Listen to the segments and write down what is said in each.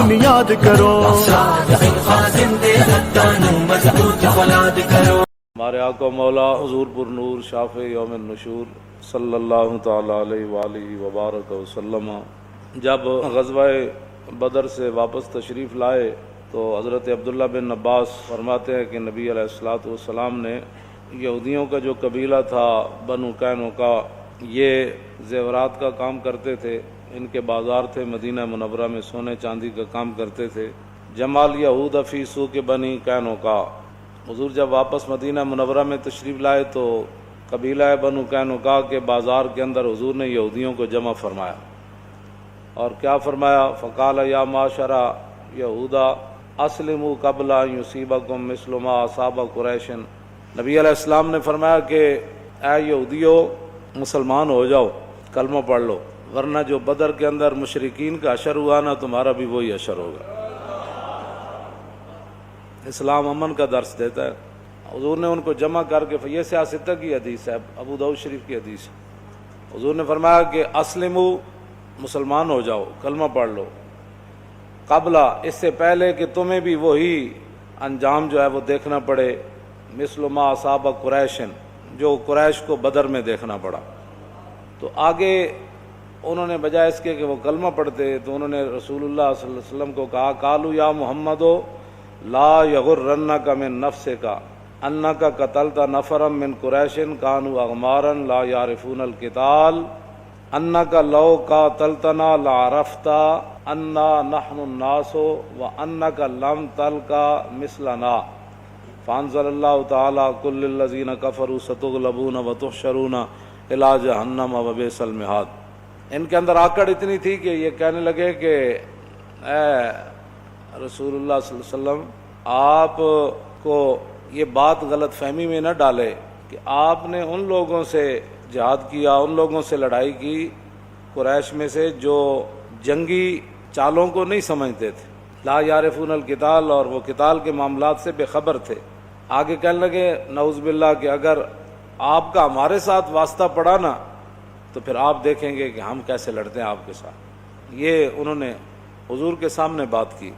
قرآن یاد کرو. ہمارے آقا مولا حضور پر نور شافع یوم النشور صلی اللہ تعالی علیہ وآلہ وبارک وسلم جب غزوہ بدر سے واپس تشریف لائے تو حضرت عبداللہ بن عباس فرماتے ہیں کہ نبی علیہ الصلوۃ والسلام نے یہودیوں کا جو قبیلہ تھا بنو قینقاع، یہ زیورات کا کام کرتے تھے، ان کے بازار تھے مدینہ منورہ میں، سونے چاندی کا کام کرتے تھے. جمال یہود فی سوق بنی قینقاع، حضور جب واپس مدینہ منورہ میں تشریف لائے تو قبیلہ بنو قینقاع کے بازار کے اندر حضور نے یہودیوں کو جمع فرمایا اور کیا فرمایا؟ فقال یا معاشر یہودا اسلموا قبل ان یصیبکم مثل ما اصاب قریش. نبی علیہ السلام نے فرمایا کہ اے یہودیو مسلمان ہو جاؤ، کلمہ پڑھ لو، ورنہ جو بدر کے اندر مشرکین کا حشر ہوا نا، تمہارا بھی وہی حشر ہوگا. اسلام امن کا درس دیتا ہے. حضور نے ان کو جمع کر کے، یہ سیاستہ کی حدیث ہے، ابو داؤد شریف کی حدیث ہے. حضور نے فرمایا کہ اسلموا، مسلمان ہو جاؤ، کلمہ پڑھ لو، قبلہ، اس سے پہلے کہ تمہیں بھی وہی انجام جو ہے وہ دیکھنا پڑے، مثل ما اصاب قریش، جو قریش کو بدر میں دیکھنا پڑا. تو آگے انہوں نے بجائے اس کے کہ وہ کلمہ پڑھتے تو انہوں نے رسول اللہ صلی اللہ علیہ وسلم کو کہا قالوا یا محمد لا یغرنک من نفسک انک قتلت نفرا من قریش کانوا اغمارا لا یعرفون القتال انک لو قاتلتنا لعرفت انا نحن الناس وانک لم تلقى مثلنا فانزل اللہ تعالی کل الذین کفروا ستغلبون وتحشرون الی جہنم وبئس المہاد. ان کے اندر آکڑ اتنی تھی کہ یہ کہنے لگے کہ اے رسول اللہ صلی اللہ علیہ وسلم، آپ کو یہ بات غلط فہمی میں نہ ڈالے کہ آپ نے ان لوگوں سے جہاد کیا، ان لوگوں سے لڑائی کی قریش میں سے جو جنگی چالوں کو نہیں سمجھتے تھے، لا یعرفون القتال، اور وہ قتال کے معاملات سے بے خبر تھے. آگے کہنے لگے نعوذ باللہ کہ اگر آپ کا ہمارے ساتھ واسطہ پڑا نا تو پھر آپ دیکھیں گے کہ ہم کیسے لڑتے ہیں آپ کے ساتھ. یہ انہوں نے حضور کے سامنے بات کی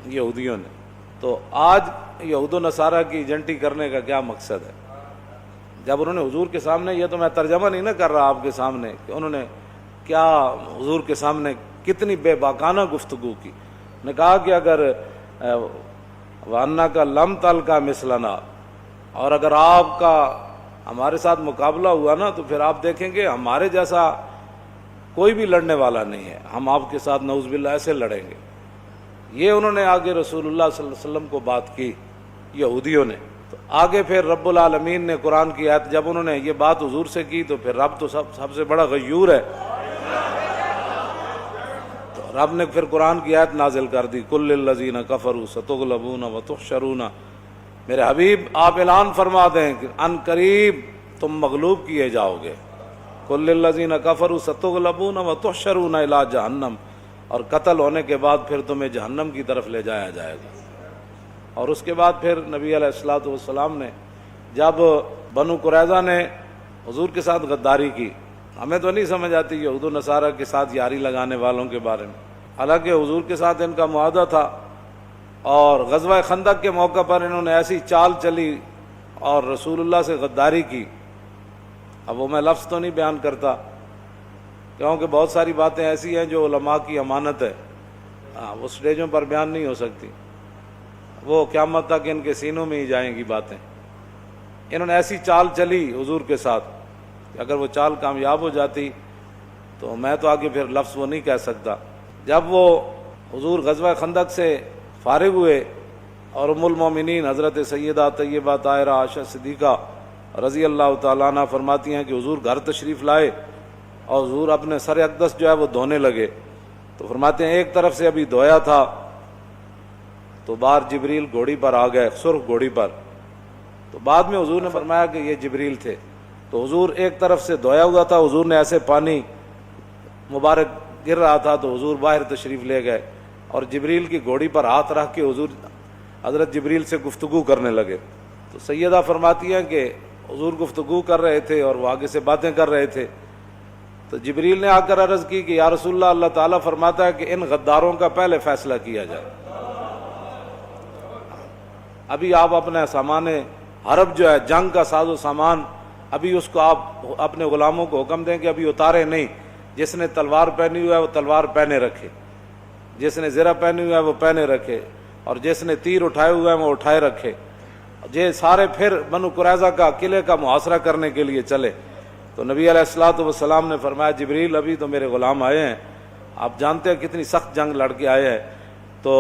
یہودیوں نے. تو آج یہود و نصارہ کی ایجنٹی کرنے کا کیا مقصد ہے؟ جب انہوں نے حضور کے سامنے، یہ تو میں ترجمہ نہیں نہ کر رہا آپ کے سامنے کہ انہوں نے کیا حضور کے سامنے کتنی بے باکانہ گفتگو کی. نے کہا کہ اگر وَأَنَّكَ لَمْ تَلْقَ مِثْلَنَا، اور اگر آپ کا ہمارے ساتھ مقابلہ ہوا نا تو پھر آپ دیکھیں گے ہمارے جیسا کوئی بھی لڑنے والا نہیں ہے، ہم آپ کے ساتھ نعوذ باللہ ایسے لڑیں گے. یہ انہوں نے آگے رسول اللہ صلی اللہ علیہ وسلم کو بات کی یہودیوں نے. تو آگے پھر رب العالمین نے قرآن کی آیت، جب انہوں نے یہ بات حضور سے کی تو پھر رب تو سب سے بڑا غیور ہے، تو رب نے پھر قرآن کی آیت نازل کر دی کل الذین کفروا ستغلبون وتحشرون. میرے حبیب آپ اعلان فرما دیں کہ ان قریب تم مغلوب کیے جاؤ گے. کل الذین کفروا ستغلبون وتحشرون الی جہنم، اور قتل ہونے کے بعد پھر تمہیں جہنم کی طرف لے جایا جائے گا. اور اس کے بعد پھر نبی علیہ الصلوۃ والسلام نے جب بنو قریظہ نے حضور کے ساتھ غداری کی، ہمیں تو نہیں سمجھ آتی یہود و نصارہ کے ساتھ یاری لگانے والوں کے بارے میں، حالانکہ حضور کے ساتھ ان کا معاہدہ تھا. اور غزوہ خندق کے موقع پر انہوں نے ایسی چال چلی اور رسول اللہ سے غداری کی. اب وہ میں لفظ تو نہیں بیان کرتا کیونکہ بہت ساری باتیں ایسی ہیں جو علماء کی امانت ہے، وہ اسٹیجوں پر بیان نہیں ہو سکتی، وہ قیامت تک ان کے سینوں میں ہی جائیں گی باتیں. انہوں نے ایسی چال چلی حضور کے ساتھ کہ اگر وہ چال کامیاب ہو جاتی تو میں تو آگے پھر لفظ وہ نہیں کہہ سکتا. جب وہ حضور غزوہ خندق سے فارغ ہوئے اور ام المومنین حضرت سیدہ طیبہ طاہرہ عائشہ صدیقہ رضی اللہ تعالیٰ عنہ فرماتی ہیں کہ حضور گھر تشریف لائے اور حضور اپنے سر اقدس جو ہے وہ دھونے لگے. تو فرماتے ہیں ایک طرف سے ابھی دھویا تھا تو باہر جبریل گھوڑی پر آ گئے، سرخ گھوڑی پر. تو بعد میں حضور نے فرمایا کہ یہ جبریل تھے. تو حضور ایک طرف سے دھویا ہوا تھا، حضور نے ایسے پانی مبارک گر رہا تھا تو حضور باہر تشریف لے گئے اور جبریل کی گھوڑی پر ہاتھ رکھ کے حضور حضرت جبریل سے گفتگو کرنے لگے. تو سیدہ فرماتی ہیں کہ حضور گفتگو کر رہے تھے اور وہ آگے سے باتیں کر رہے تھے. تو جبریل نے آ کر عرض کی کہ یا رسول اللہ، اللہ تعالیٰ فرماتا ہے کہ ان غداروں کا پہلے فیصلہ کیا جائے۔ ابھی آپ اپنا سامان حرب جو ہے، جنگ کا ساز و سامان، ابھی اس کو آپ اپنے غلاموں کو حکم دیں کہ ابھی اتارے نہیں۔ جس نے تلوار پہنی ہوئی ہے وہ تلوار پہنے رکھے، جس نے زرہ پہنی ہوئی ہے وہ پہنے رکھے، اور جس نے تیر اٹھائے ہوئے ہیں وہ اٹھائے رکھے۔ یہ سارے پھر بنو قریظہ کا قلعے کا محاصرہ کرنے کے لیے چلے۔ تو نبی علیہ الصلوۃ والسلام نے فرمایا جبریل ابھی تو میرے غلام آئے ہیں، آپ جانتے ہیں کتنی سخت جنگ لڑ کے آئے ہیں، تو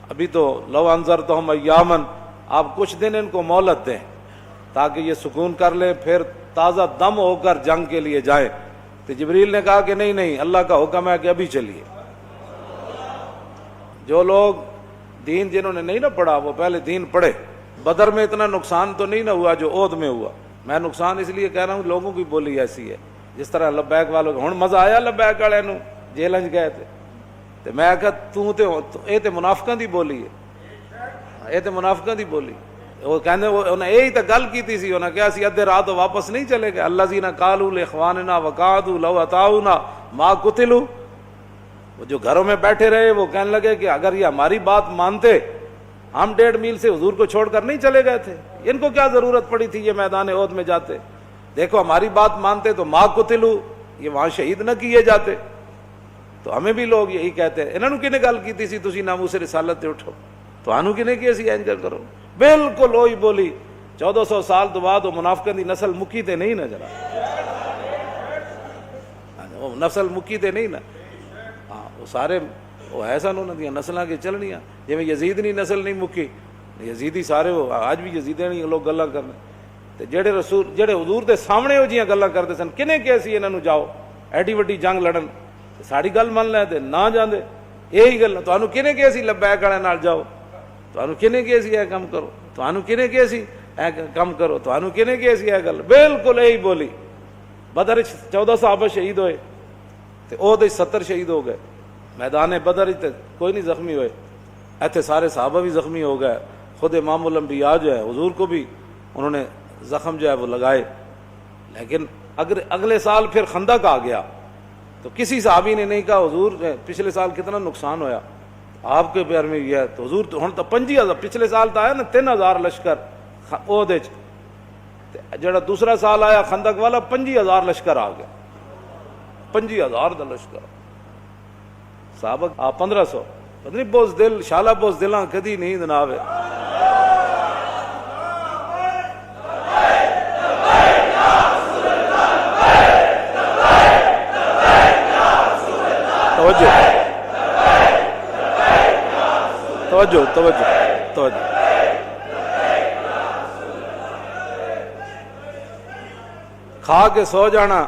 ابھی تو لو انذرتہم ایامن، آپ کچھ دن ان کو مہلت دیں تاکہ یہ سکون کر لیں، پھر تازہ دم ہو کر جنگ کے لیے جائیں۔ تو جبریل نے کہا کہ نہیں نہیں، اللہ کا حکم ہے کہ ابھی چلیے۔ جو لوگ دین جنہوں نے نہیں نہ پڑھا وہ پہلے دین پڑھے۔ بدر میں اتنا نقصان تو نہیں نہ ہوا جو احد میں ہوا۔ میں نقصان اس لیے کہہ رہا ہوں، لوگوں کی بولی ایسی ہے، جس طرح لبیک والوں کو ہن مزہ آیا لبیک والے نو جیلنج گئے تھے، تو میں کہا یہ تے منافقاں دی بولی ہے، یہ تے منافقاں دی بولی۔ وہ کہنے انہیں یہی تو گل کی سی، انہیں کہا سی ادھے رات واپس نہیں چلے گئے۔ الذین قالوا لاخواننا وقعدوا لو اطاعونا ما قتلوا، وہ جو گھروں میں بیٹھے رہے وہ کہنے لگے کہ اگر یہ ہماری بات مانتے ہم 1.5 میل سے حضور کو چھوڑ کر نہیں چلے گئے تھے، ان کو کیا ضرورت پڑی تھی یہ میدان احد میں جاتے، دیکھو ہماری بات مانتے تو ما قتلوا، یہ وہاں شہید نہ کیے جاتے۔ تو ہمیں بھی لوگ یہی کہتے ہیں، انہوں نے کنے گل کی سی تسی ناموس رسالت تے اٹھو، تو انہوں کنے کی سی اینجل کرو، بالکل وہی بولی۔ 1400 سال تو بعد وہ منافقین دی نسل مکی تے نہیں نظر وہ نسل مکی تے نہیں نا، ہاں وہ سارے وہ ایسا انہوں نے نسلیں کے چلنیاں، جی میں یزید نہیں نسل نہیں مکی، یزیدی سارے وہ آج بھی یزیدے نہیں لوگ گلاں کرنے، تے جڑے رسول جڑے حضور دے سامنے ہو جیاں گلاں کرتے سن، کنے کیسی انہاں نو جاؤ ایڈی وڈی جنگ لڑن، ساڑی گل من لے تے نہ جاندے، یہی گل تانوں کنے کیسی لبیک والے نال جاؤ، تانوں کنے کیسی اے کم کرو، تانوں کنے کیسی اے کم کرو، تانوں کنے کیسی اے گل، بالکل یہی بولی۔ بدر 14 صحابہ شہید ہوئے تے احد 70 شہید ہو گئے، میدان بدر کوئی نہیں زخمی ہوئے، ایتھے سارے صحابہ بھی زخمی ہو گئے، خود امام الانبیاء جو ہے حضور کو بھی انہوں نے زخم جو ہے وہ لگائے۔ لیکن اگلے سال پھر خندق آ گیا تو کسی صحابی نے نہیں کہا حضور پچھلے سال کتنا نقصان ہویا آپ کے پیر میں یہ ہے، تو حضور ہن تو 5000، پچھلے سال تو آیا نا 3000 لشکر احد وچ، جڑا دوسرا سال آیا خندق والا 25000 لشکر آ گیا، 25000 دا لشکر، صحابہ 1500، پتہ نہیں بوز دل شالا بوز دلاں کدی نہیں جناب۔ توجہ توجہ توجہ، کھا کے سو جانا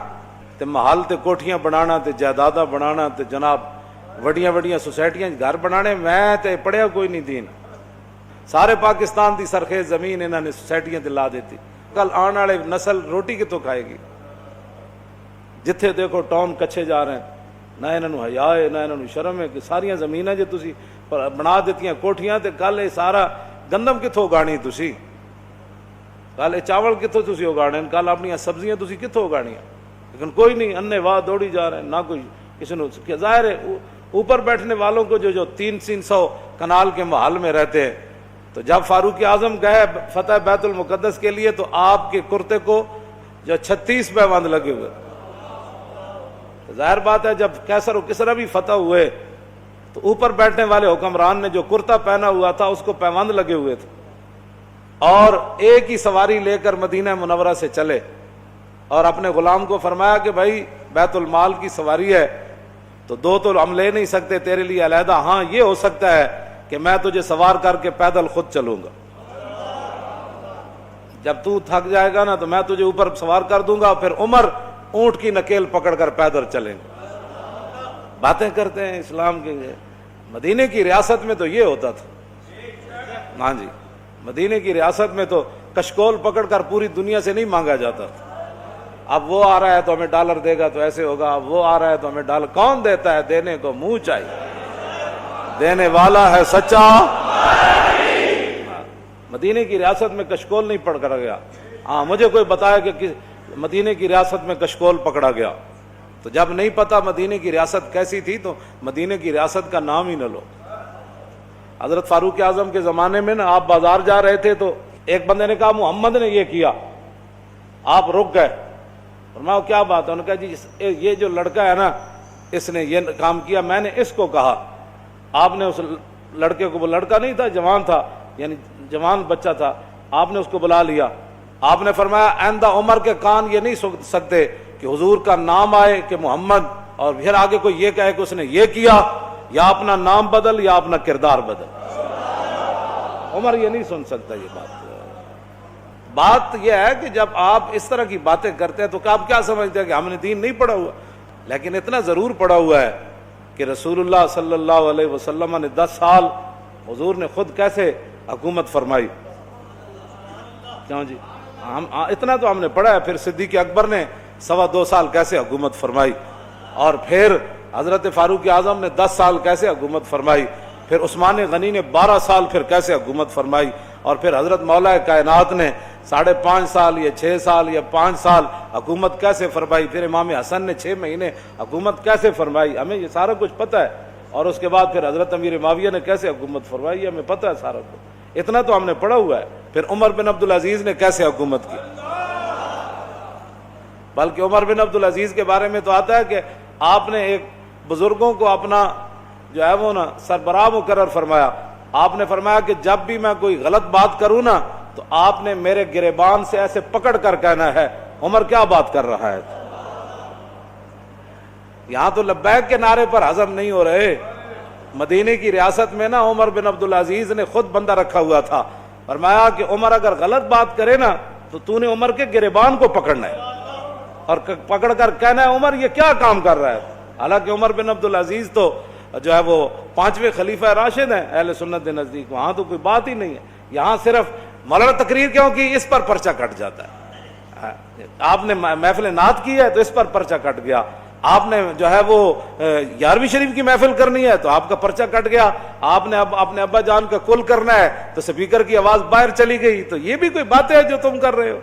تے محل تے کوٹھیاں بنانا تے جائیداداں بنانا تے جناب وڈیاں وڈیاں سوسائٹیاں گھر بنانے، میں تے پڑھیا کوئی نہیں دین، سارے پاکستان دی سرخیز زمین انہوں نے سوسائٹیاں تے لا دیتی، کل آنے والے نسل روٹی کتوں کھائے گی؟ جتھے دیکھو ٹاؤن کچھے جا رہے ہیں، نہ انہوں حیا ہے نہ انہوں شرم ہے کہ ساریاں زمیناں جے تسی بنا دیتیاں کوٹھیاں، تے کل یہ سارا گندم کتوں اگانی تسی، کل چاول کتوں تسی اگانے، کل اپنی سبزیاں تسی کتوں اگانیاں، لیکن کوئی نہیں، انے واہ دوڑی جا رہے ہیں، نہ کوئی کسی نے، ظاہر ہے اوپر بیٹھنے والوں کو جو 300 کنال کے محل میں رہتے ہیں، تو جب فاروق اعظم گئے فتح بیت المقدس کے لیے تو آپ کے کرتے کو جو 36 پیوند لگے ہوئے، ظاہر بات ہے جب کیسر و کسرا بھی فتح ہوئے تو اوپر بیٹھنے والے حکمران نے جو کرتا پہنا ہوا تھا اس کو پیوند لگے ہوئے تھے، اور ایک ہی سواری لے کر مدینہ منورہ سے چلے، اور اپنے غلام کو فرمایا کہ بھائی بیت المال کی سواری ہے تو 2 تو ہم لے نہیں سکتے تیرے لیے علیحدہ، ہاں یہ ہو سکتا ہے کہ میں تجھے سوار کر کے پیدل خود چلوں گا، جب تو تھک جائے گا نا تو میں تجھے اوپر سوار کر دوں گا، پھر عمر اونٹ کی نکیل پکڑ کر پیدل چلیں گے۔ باتیں کرتے ہیں اسلام کے، مدینے کی ریاست میں تو یہ ہوتا تھا، ہاں جی مدینے کی ریاست میں تو کشکول پکڑ کر پوری دنیا سے نہیں مانگا جاتا تھا، اب وہ آ رہا ہے تو ہمیں ڈالر دے گا تو ایسے ہوگا، اب وہ آ رہا ہے تو ہمیں ڈالر، کون دیتا ہے؟ دینے کو منہ چاہیے، دینے والا ہے سچا۔ مدینے کی ریاست میں کشکول نہیں پکڑا گیا، ہاں مجھے کوئی بتایا کہ مدینے کی ریاست میں کشکول پکڑا گیا، تو جب نہیں پتا مدینے کی ریاست کیسی تھی تو مدینے کی ریاست کا نام ہی نہ لو. حضرت فاروق اعظم کے زمانے میں نا آپ بازار جا رہے تھے تو ایک بندے نے کہا محمد نے یہ کیا, آپ رک گئے. فرمایا کیا بات ہے؟ انہوں نے کہا جی یہ جو لڑکا ہے نا اس نے یہ کام کیا, میں نے اس کو کہا. آپ نے اس لڑکے کو, وہ لڑکا نہیں تھا جوان تھا, یعنی جوان بچہ تھا, آپ نے اس کو بلا لیا. آپ نے فرمایا آئندہ عمر کے کان یہ نہیں سن سکتے کہ حضور کا نام آئے کہ محمد اور پھر آگے کوئی یہ کہے کہ اس نے یہ کیا, یا اپنا نام بدل یا اپنا کردار بدل. عمر یہ نہیں سن سکتا یہ بات. بات یہ ہے کہ جب آپ اس طرح کی باتیں کرتے ہیں تو آپ کیا سمجھتے ہیں کہ ہم نے دین نہیں پڑھا ہوا؟ لیکن اتنا ضرور پڑھا ہوا ہے کہ رسول اللہ صلی اللہ علیہ وسلم نے 10 سال حضور نے خود کیسے حکومت فرمائی. کیوں جی, ہم اتنا تو ہم نے پڑھا ہے. پھر صدیق اکبر نے 2.25 سال کیسے حکومت فرمائی, اور پھر حضرت فاروق اعظم نے 10 سال کیسے حکومت فرمائی, پھر عثمان غنی نے 12 سال پھر کیسے حکومت فرمائی, اور پھر حضرت مولا کائنات نے 5.5 سال یا 6 سال یا 5 سال حکومت کیسے فرمائی, پھر امام حسن نے 6 مہینے حکومت کیسے فرمائی. ہمیں یہ سارا کچھ پتہ ہے. اور اس کے بعد پھر حضرت امیر معاویہ نے کیسے حکومت فرمائی, ہمیں پتہ ہے سارا کچھ. اتنا تو ہم نے پڑھا ہوا ہے. پھر عمر بن عبدالعزیز نے کیسے حکومت کی, بلکہ عمر بن عبدالعزیز کے بارے میں تو آتا ہے کہ آپ نے ایک بزرگوں کو اپنا جو ہے وہ نا سربراہ مقرر فرمایا. آپ نے فرمایا کہ جب بھی میں کوئی غلط بات کروں نا تو آپ نے میرے گریبان سے ایسے پکڑ کر کہنا ہے عمر کیا بات کر رہا ہے. یہاں تو لبیک کے نعرے پر ہضم نہیں ہو رہے. مدینے کی ریاست میں نا عمر بن عبدالعزیز نے خود بندہ رکھا ہوا تھا. فرمایا کہ عمر اگر غلط بات کرے نا تو نے عمر کے گریبان کو پکڑنا ہے اور پکڑ کر کہنا ہے عمر یہ کیا کام کر رہا ہے. حالانکہ عمر بن عبدالعزیز تو جو ہے وہ 5ویں خلیفہ راشد ہیں اہل سنت کے نزدیک. وہاں تو کوئی بات ہی نہیں ہے. یہاں صرف مولانا تقریر کیوں کی, اس پر پرچہ کٹ جاتا ہے. آپ نے محفل نعت کی ہے تو اس پر پرچہ کٹ گیا. آپ نے جو ہے وہ 11ویں شریف کی محفل کرنی ہے تو آپ کا پرچہ کٹ گیا. آپ نے اب اپنے ابا جان کا کل کرنا ہے تو سپیکر کی آواز باہر چلی گئی. تو یہ بھی کوئی باتیں ہیں جو تم کر رہے ہو.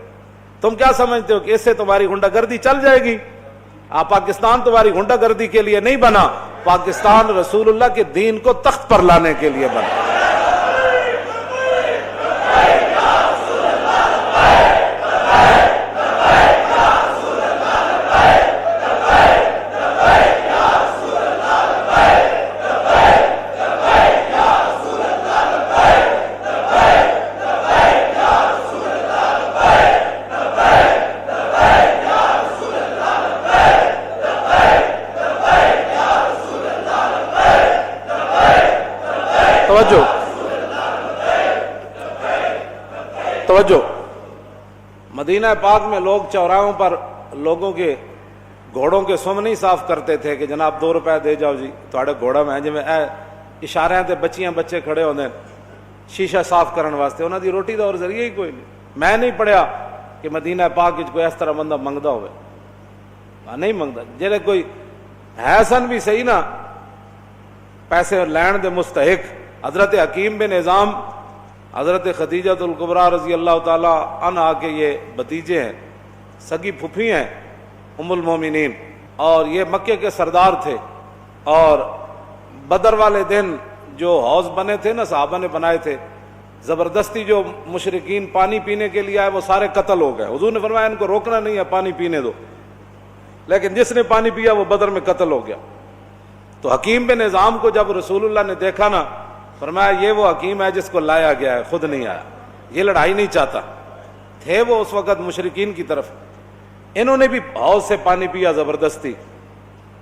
تم کیا سمجھتے ہو کہ اس سے تمہاری غنڈہ گردی چل جائے گی؟ پاکستان تمہاری غنڈہ گردی کے لیے نہیں بنا, پاکستان رسول اللہ کے دین کو تخت پر لانے کے لیے بنا. توجہ. مدینہ پاک میں لوگ چوراہوں پر لوگوں کے گھوڑوں کے سم نہیں صاف کرتے تھے کہ جناب 2 روپے دے جاؤ جی تھوڑے گھوڑا میں جی اشارے تے بچیاں بچے کھڑے ہوندے شیشہ صاف کرن واسطے. انہاں دی روٹی دا اور ذریعہ ہی کوئی نہیں. میں نہیں پڑھیا کہ مدینہ پاک وچ کوئی اس طرح بندہ منگدا ہوئے. نہیں منگدا. جڑے کوئی ہے سن بھی صحیح نا پیسے لین دے مستحق. حضرت حکیم بن نظام حضرت خدیجہ الکبریٰ رضی اللہ تعالی عنہا کے یہ بھتیجے ہیں, سگی پھپھی ہیں ام المومنین, اور یہ مکے کے سردار تھے. اور بدر والے دن جو حوض بنے تھے نا صحابہ نے بنائے تھے, زبردستی جو مشرکین پانی پینے کے لیے آئے وہ سارے قتل ہو گئے. حضور نے فرمایا ان کو روکنا نہیں ہے, پانی پینے دو. لیکن جس نے پانی پیا وہ بدر میں قتل ہو گیا. تو حکیم بن نظام کو جب رسول اللہ نے دیکھا نا فرمایا یہ وہ حکیم ہے جس کو لایا گیا ہے, خود نہیں آیا, یہ لڑائی نہیں چاہتا. تھے وہ اس وقت مشرکین کی طرف. انہوں نے بھی حوض سے پانی پیا زبردستی,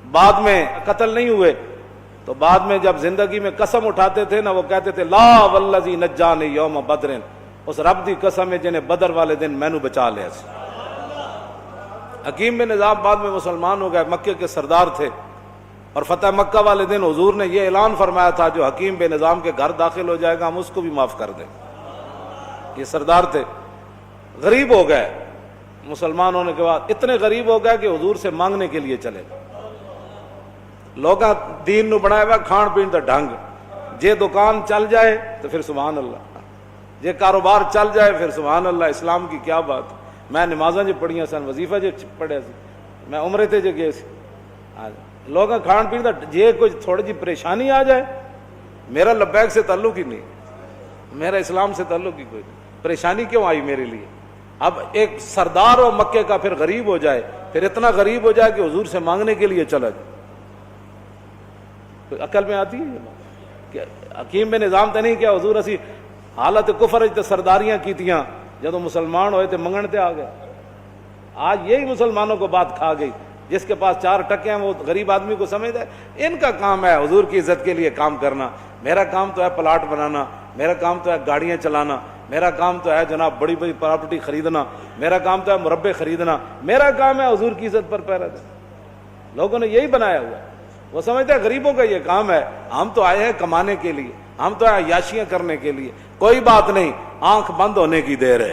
بعد میں قتل نہیں ہوئے. تو بعد میں جب زندگی میں قسم اٹھاتے تھے نا وہ کہتے تھے لا والذی نجانی یوم بدر, اس رب دی قسم ہے جنہیں بدر والے دن مینوں بچا لیا. حکیم بن نظام بعد میں مسلمان ہو گئے, مکے کے سردار تھے. اور فتح مکہ والے دن حضور نے یہ اعلان فرمایا تھا جو حکیم بن نظام کے گھر داخل ہو جائے گا ہم اس کو بھی معاف کر دیں. یہ سردار تھے, غریب ہو گئے. مسلمان ہونے کے بعد اتنے غریب ہو گئے کہ حضور سے مانگنے کے لیے چلے. لوگاں دین نو بنایا ہوا کھان پین دا ڈھنگ, جے دکان چل جائے تو پھر سبحان اللہ, جے کاروبار چل جائے پھر سبحان اللہ. اسلام کی کیا بات. میں نمازاں جو پڑھیاں سن, وظیفہ جو پڑھیا سی, میں عمرے تے جو گئے سی, لوگ کھان پین کا جی کوئی تھوڑی جی پریشانی آ جائے، میرا لبیک سے تعلق ہی نہیں، میرا اسلام سے تعلق ہی کوئی نہیں، پریشانی کیوں آئی میرے لیے؟ اب ایک سردار ہو مکے کا پھر غریب ہو جائے، پھر اتنا غریب ہو جائے کہ حضور سے مانگنے کے لیے چلا جائے، عقل میں آتی ہے کہ حکیم بن نظام تو نہیں کیا حضور اسی حالت کفر تے سرداریاں کیتیاں، جدو مسلمان ہوئے تے منگن تے آ گئے۔ آج یہی مسلمانوں کو بات کھا گئی، جس کے پاس 4 ٹکے ہیں وہ غریب آدمی کو سمجھتا ہے ان کا کام ہے حضور کی عزت کے لیے کام کرنا، میرا کام تو ہے پلاٹ بنانا، میرا کام تو ہے گاڑیاں چلانا، میرا کام تو ہے جناب بڑی بڑی پراپرٹی خریدنا، میرا کام تو ہے مربے خریدنا، میرا کام ہے حضور کی عزت پر پہرا دینا۔ لوگوں نے یہی بنایا ہوا ہے، وہ سمجھتے ہیں غریبوں کا یہ کام ہے، ہم تو آئے ہیں کمانے کے لیے، ہم تو آئے عیاشیاں کرنے کے لیے۔ کوئی بات نہیں، آنکھ بند ہونے کی دیر ہے،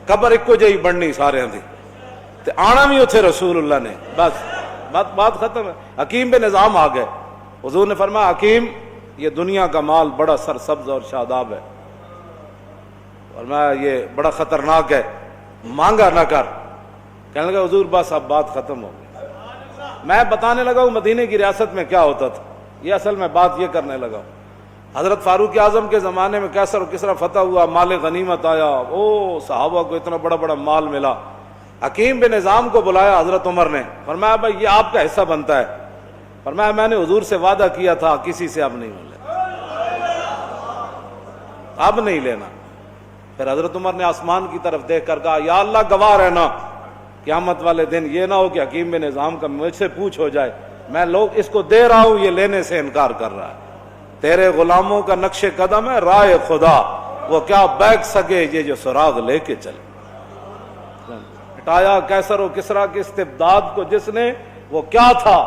قبر ایک جہی بننی سارے دی تے آنا بھی اتھے رسول اللہ نے، بس بات ختم ہے۔ حکیم بن نظام آ گئے، حضور نے فرمایا حکیم یہ دنیا کا مال بڑا سرسبز اور شاداب ہے، فرمایا یہ بڑا خطرناک ہے، مانگا نہ کر۔ کہنے لگا حضور بس اب بات ختم ہو گئی، میں بتانے لگا ہوں مدینے کی ریاست میں کیا ہوتا تھا، یہ اصل میں بات یہ کرنے لگا ہوں۔ حضرت فاروق اعظم کے زمانے میں کیسر و کسرا فتح ہوا، مال غنیمت آیا، او صحابہ کو اتنا بڑا بڑا مال ملا۔ حکیم بن نظام کو بلایا حضرت عمر نے، فرمایا بھائی یہ آپ کا حصہ بنتا ہے، فرمایا میں نے حضور سے وعدہ کیا تھا کسی سے اب نہیں لینا، اب نہیں لینا۔ پھر حضرت عمر نے آسمان کی طرف دیکھ کر کہا یا اللہ گواہ رہنا، قیامت والے دن یہ نہ ہو کہ حکیم بن نظام کا مجھ سے پوچھ ہو جائے میں لوگ اس کو دے رہا ہوں یہ لینے سے انکار کر رہا ہے، تیرے غلاموں کا نقش قدم ہے راہ خدا، وہ کیا بیک سکے یہ جو سراغ لے کے چلے۔ ہٹایا کیسر و کسرا کے استبداد کو جس نے، وہ کیا تھا؟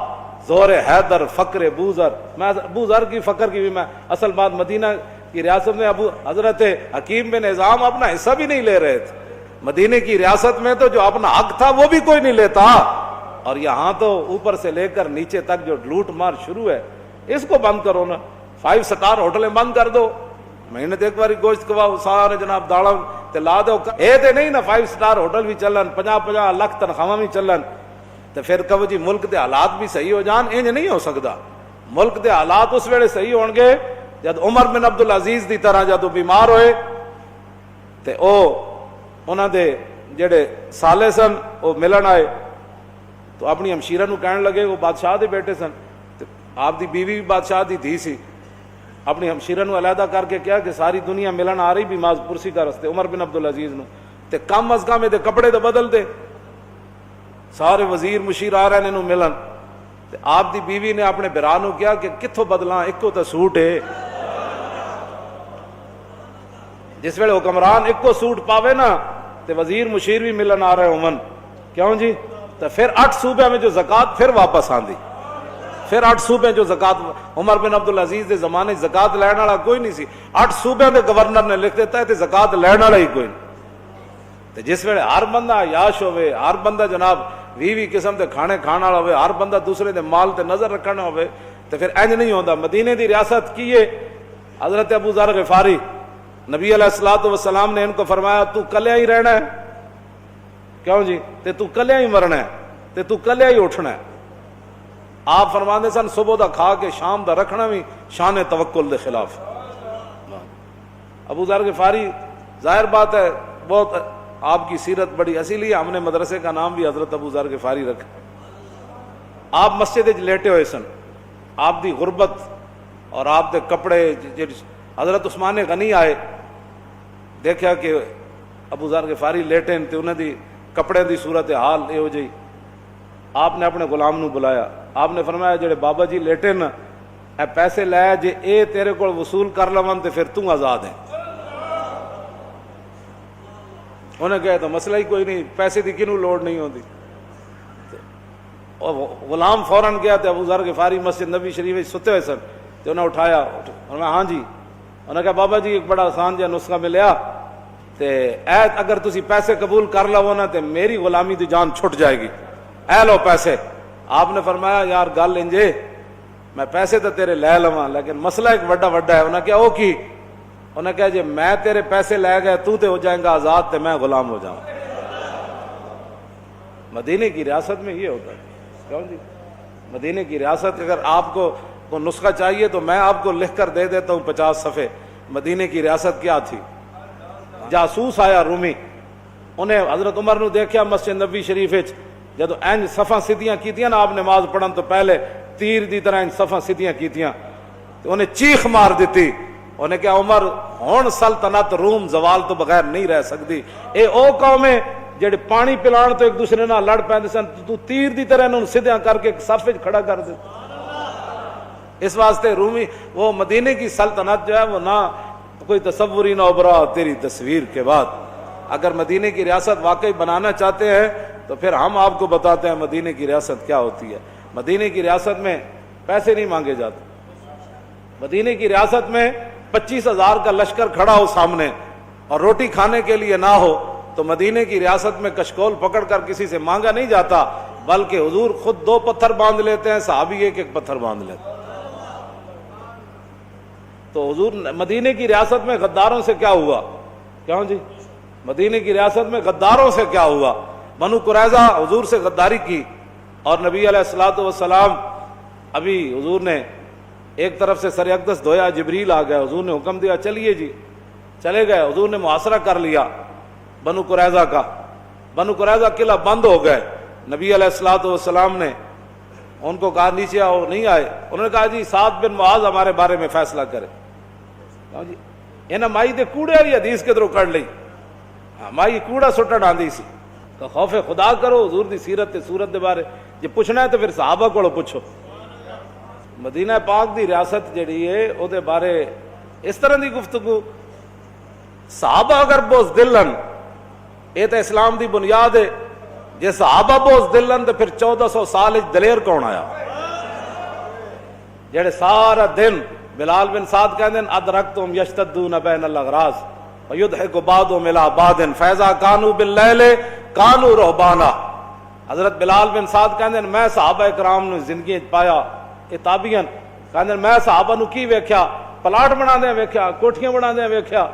زور حیدر فقر بوذر۔ میں ابوذر کی فقر کی بھی میں اصل بات مدینہ کی ریاست میں حضرت حکیم بن نظام اپنا حصہ بھی نہیں لے رہے تھے، مدینے کی ریاست میں تو جو اپنا حق تھا وہ بھی کوئی نہیں لیتا، اور یہاں تو اوپر سے لے کر نیچے تک جو لوٹ مار شروع ہے، اس کو بند کرو نا۔ 5 سٹار ہوٹلیں بند کر دو، مہینے ایک باری گوشت کھواؤ، سارے جناب داڑا تے لا دو، اے تے نہیں نا 5 سٹار ہوٹل بھی چلن، 50 لاکھ تنخواہ بھی چلن، تو پھر کہو جی ملک دے حالات بھی صحیح ہو جان، انج نہیں ہو سکتا۔ ملک دے حالات اس ویلے صحیح ہون گے جد عمر بن عبدالعزیز دی طرح جدو بیمار ہوئے تے او انہاں دے جڑے سالے سن وہ ملن آئے تو اپنی ہمشیرہ نو کہنے لگے، وہ بادشاہ دے بیٹے سن، آپ دی بیوی بھی بادشاہ دی دھی سی، اپنی ہمشیرہ نو علیحدہ کر کے کیا کہ ساری دنیا ملن آ رہی بھی ماز پرسی کا رستے عمر بن عبدالعزیز نو، تے کم از کم دے کپڑے تو بدل دے، سارے وزیر مشیر آ رہے ہیں ملن، تے آپ دی بیوی نے اپنے برا نو کیا کہ کتھوں بدلاں، ایک کو تے سوٹ ہے، جس ویلے حکمران ایک کو سوٹ پاوے نا تے وزیر مشیر بھی ملن آ رہے ہومن، کیوں جی؟ تو پھر 8 صوبے میں جو زکات پھر واپس آندی، پھر 8 صوبے جو زکات، عمر بن عبدالعزیز دے زمانے زکات لین والا کوئی نہیں سی، 8 صوبے دے گورنر نے لکھ دیتا ہے تے زکات لین والا ہی کوئی نہیں، تے جس ویلے ہر بندہ عیاش ہوئے، ہر بندہ جناب 20 قسم دے کھانے کھانا ہوئے، ہر بندہ دوسرے دے مال تے نظر رکھنا ہوئے، تے پھر انج نہیں ہوندا۔ مدینے دی ریاست کیے حضرت ابو ذر غفاری، نبی علیہ الصلوۃ والسلام نے ان کو فرمایا تو کلیا ہی رہنا ہے، کیوں جی؟ تے تو کلیا ہی مرنا ہے، تے تو کلیا ہی اٹھنا ہے۔ آپ فرماندے سن صبح دا کھا کے شام دا رکھنا بھی شان توکل دے خلاف۔ ابو ذر غفاری ظاہر بات ہے بہت آپ کی سیرت بڑی، اسی لیے ہم نے مدرسے کا نام بھی حضرت ابو ذر غفاری رکھا۔ آپ مسجد لیٹے ہوئے سن، آپ دی غربت اور آپ دے کپڑے، حضرت عثمان غنی آئے، دیکھا کہ ابو ذر غفاری لیٹے تے انہاں دی کپڑے دی صورت حال یہ ہو جئی، آپ نے اپنے غلام نو بلایا، آپ نے فرمایا جڑے بابا جی لیٹے نا اے پیسے لے جے اے تیرے کو وصول کر لون تے پھر تو آزاد ہے۔ انہیں کہا تو مسئلہ ہی کوئی نہیں، پیسے دی کنوں لوڑ نہیں ہوتی۔ غلام فوراً گیا تے ابو ذر غفاری مسجد نبی شریف ستے ہوئے سن، تے انہیں اٹھایا، ہاں جی، انہیں کہا بابا جی ایک بڑا آسان جہا نسخہ ملیا، تے اے اگر تسی پیسے قبول کر لو نا تے میری غلامی دی جان چھٹ جائے گی، اے لو پیسے۔ آپ نے فرمایا یار گل انجے، میں پیسے تو تیرے لے لواں لیکن مسئلہ ایک بڑا ہے۔ انہیں کہا او کی؟ انہیں کہا جی میں تیرے پیسے لے گئے تو تے ہو جائیں گا آزاد تے میں غلام ہو جاؤں۔ مدینے کی ریاست میں یہ ہوتا ہے. کیوں جی؟ مدینے کی ریاست اگر آپ کو نسخہ چاہیے تو میں آپ کو لکھ کر دے دیتا ہوں 50 صفحے. مدینے کی ریاست کیا تھی؟ جاسوس آیا رومی, انہیں حضرت عمر نو دیکھا مسجد نبی شریف جدو این صفاں سیدھیاں کیتیاں نا آپ نماز پڑھن تو پہلے تیر دی طرح ان صفاں سیدھیاں کیتیاں تو انہیں چیخ مار دیتی. انہیں کہا عمر ہون سلطنت روم زوال تو بغیر نہیں رہ سکتی. اے او قوم ہے جڑے پانی پلان تو ایک دوسرے نال لڑ پیندے سن, تو تیر دی طرح انہوں سیدھیاں کر کے ایک صف وچ کھڑا کر دے. اس واسطے رومی وہ مدینے کی سلطنت جو ہے وہ نہ کوئی تصوری نہ ابھرا تیری تصویر کے بعد. اگر مدینے کی ریاست واقعی بنانا چاہتے ہیں تو پھر ہم آپ کو بتاتے ہیں مدینے کی ریاست کیا ہوتی ہے. مدینے کی ریاست میں پیسے نہیں مانگے جاتے. مدینے کی ریاست میں 25,000 کا لشکر کھڑا ہو سامنے اور روٹی کھانے کے لیے نہ ہو تو مدینے کی ریاست میں کشکول پکڑ کر کسی سے مانگا نہیں جاتا, بلکہ حضور خود 2 پتھر باندھ لیتے ہیں, صحابی ایک پتھر باندھ لیتے ہیں. تو حضور مدینے کی ریاست میں غداروں سے کیا ہوا؟ کیوں جی؟ مدینے کی ریاست میں غداروں سے کیا ہوا؟ بنو قریظہ حضور سے غداری کی اور نبی علیہ الصلوۃ والسلام ابھی حضور نے ایک طرف سے سر اقدس دھویا, جبریل آ گیا, حضور نے حکم دیا چلیے جی, چلے گئے. حضور نے محاصرہ کر لیا بنو قریظہ کا. بنو قریظہ قلعہ بند ہو گئے. نبی علیہ الصلوۃ والسلام نے ان کو کہا نیچے آؤ, نہیں آئے. انہوں نے کہا جی سعد بن معاذ ہمارے بارے میں فیصلہ کرے. جی انہیں مائی دے کوڑے والی حدیث کدھروں کڑ لی, مائی کوڑا سٹن آندی سی. تو خوف خدا کرو, حضور دی سیرت تے صورت دے بارے جی پوچھنا ہے تو پھر صحابہ کو پوچھو. مدینہ پاک دی ریاست جڑی ہے او دے بارے اس طرح دی گفتگو, صحابہ اگر بوز دلن یہ تو اسلام دی بنیاد ہے. جے صحابہ بوز دلن تو پھر 1400 سال دلیر کون آیا جڑے سارا دن بلال بن سعد کہندے ہیں ادرکتم یشتدون بین الاغراض ویضحک بعضهم الی بعض فاذا كانوا باللیل كانوا رہبانا. حضرت بلال بن سعد کہندے ہیں میں صحابہ کرام نو زندگی پایا تابعین کہندے میں صحابہ نو کی ویکھیا, پلاٹ بناندے ویکھیا, کوٹھیاں بناندے ویکھیا,